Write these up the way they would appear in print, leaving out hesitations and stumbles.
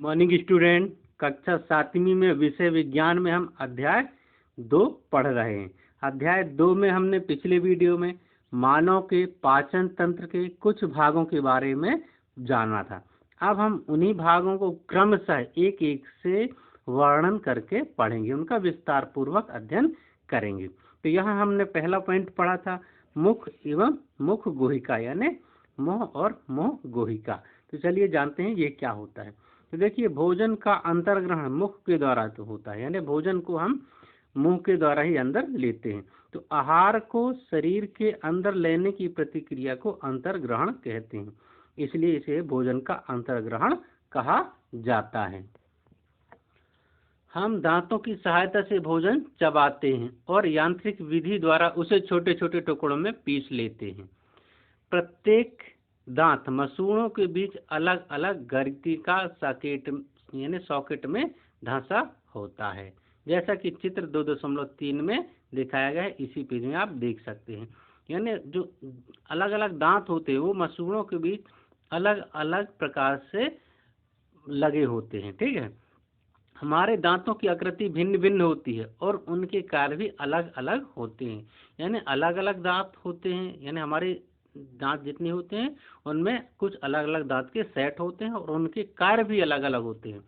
Morning student, कक्षा 7वीं में विषय विज्ञान में हम अध्याय 2 पढ़ रहे हैं। अध्याय 2 में हमने पिछले वीडियो में मानव के पाचन तंत्र के कुछ भागों के बारे में जाना था। अब हम उन्हीं भागों को क्रमशः एक एक से वर्णन करके पढ़ेंगे, उनका विस्तार पूर्वक अध्ययन करेंगे। तो यहाँ हमने पहला पॉइंट पढ़ा था मुख एवं मुख गुहिका, यानी मुंह और मुंह गुहिका। तो चलिए जानते हैं ये क्या होता है। तो देखिए, भोजन का अंतर्ग्रहण मुख के द्वारा तो होता है, यानी भोजन को हम मुंह के द्वारा ही अंदर लेते हैं। तो आहार को शरीर के अंदर लेने की प्रतिक्रिया को अंतर्ग्रहण कहते हैं, इसलिए इसे भोजन का अंतर्ग्रहण कहा जाता है। हम दांतों की सहायता से भोजन चबाते हैं और यांत्रिक विधि द्वारा उसे छोटे छोटे टुकड़ों में पीस लेते हैं। प्रत्येक दांत मसूड़ों के बीच अलग अलग गर्ती का सॉकेट यानी सॉकेट में ढांचा होता है, जैसा कि चित्र 2.3 में दिखाया गया है। इसी पेज में आप देख सकते हैं, यानी जो अलग अलग दांत होते हैं वो मसूड़ों के बीच अलग अलग प्रकार से लगे होते हैं। ठीक है, हमारे दांतों की आकृति भिन्न भिन्न होती है और उनके कार्य भी अलग अलग होते हैं, यानी अलग अलग दांत होते हैं, यानी हमारे दांत जितने होते हैं उनमें कुछ अलग अलग दांत के सेट होते हैं और उनके कार्य भी अलग अलग होते हैं।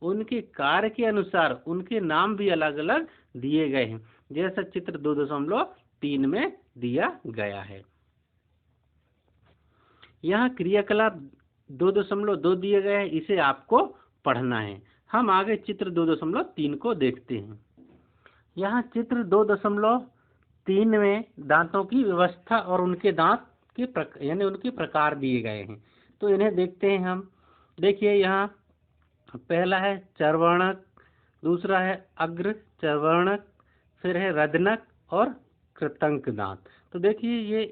उनके कार्य के अनुसार उनके नाम भी अलग अलग दिए गए हैं, जैसा चित्र 2.3 में दिया गया है। यहाँ क्रियाकलाप 2.2 दिए गए हैं, इसे आपको पढ़ना है। हम आगे चित्र 2.3 को देखते हैं। यहाँ चित्र 2.3 में दांतों की व्यवस्था और उनके दांत के यानी उनके प्रकार दिए गए हैं, तो इन्हें देखते हैं हम। देखिए, यहाँ पहला है चर्वणक, दूसरा है अग्र चर्वणक, फिर है रदनक और कृतंक दांत। तो देखिए, ये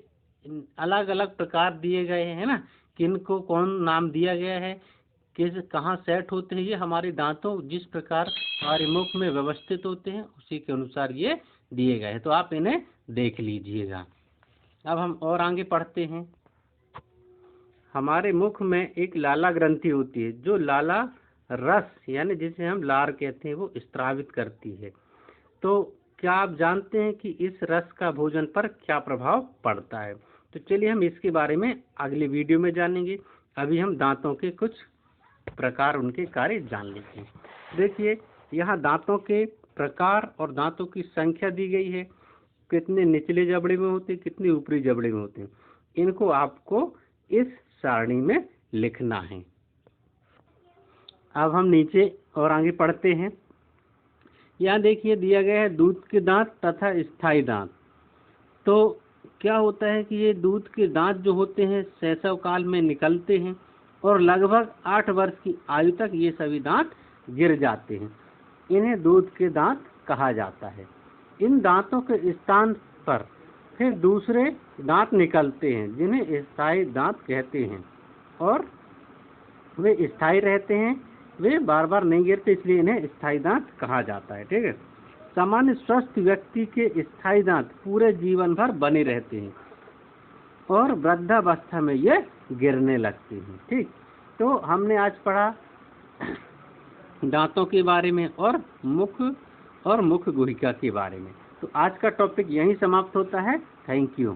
अलग अलग प्रकार दिए गए हैं ना, किनको कौन नाम दिया गया है, किस कहाँ सेट होते हैं। ये हमारे दांतों जिस प्रकार हमारे मुख में व्यवस्थित होते हैं उसी के अनुसार ये दिए गए हैं, तो आप इन्हें देख लीजिएगा। अब हम और आगे पढ़ते हैं। हमारे मुख में एक लाला ग्रंथि होती है जो लाला रस यानी जिसे हम लार कहते हैं वो स्त्रावित करती है। तो क्या आप जानते हैं कि इस रस का भोजन पर क्या प्रभाव पड़ता है? तो चलिए हम इसके बारे में अगले वीडियो में जानेंगे। अभी हम दांतों के कुछ प्रकार, उनके कार्य जान लेते हैं। देखिए, यहाँ दांतों के प्रकार और दांतों की संख्या दी गई है, कितने निचले जबड़े में होते हैं, कितने ऊपरी जबड़े में होते हैं। इनको आपको इस सारणी में लिखना है। अब हम नीचे और आगे पढ़ते हैं। यहाँ देखिए दिया गया है दूध के दांत तथा स्थायी दांत। तो क्या होता है कि ये दूध के दांत जो होते हैं शैशव काल में निकलते हैं और लगभग 8 वर्ष की आयु तक ये सभी दांत गिर जाते हैं। इन्हें दूध के दांत कहा जाता है। इन दांतों के स्थान पर फिर दूसरे दांत निकलते हैं जिन्हें स्थायी दांत कहते हैं, और वे स्थायी रहते हैं, वे बार बार नहीं गिरते, इसलिए इन्हें स्थायी दांत कहा जाता है। ठीक है, सामान्य स्वस्थ व्यक्ति के स्थायी दांत पूरे जीवन भर बने रहते हैं और वृद्धावस्था में ये गिरने लगते हैं। ठीक, तो हमने आज पढ़ा दांतों के बारे में और मुख गुहिका के बारे में। तो आज का टॉपिक यहीं समाप्त होता है। Thank you.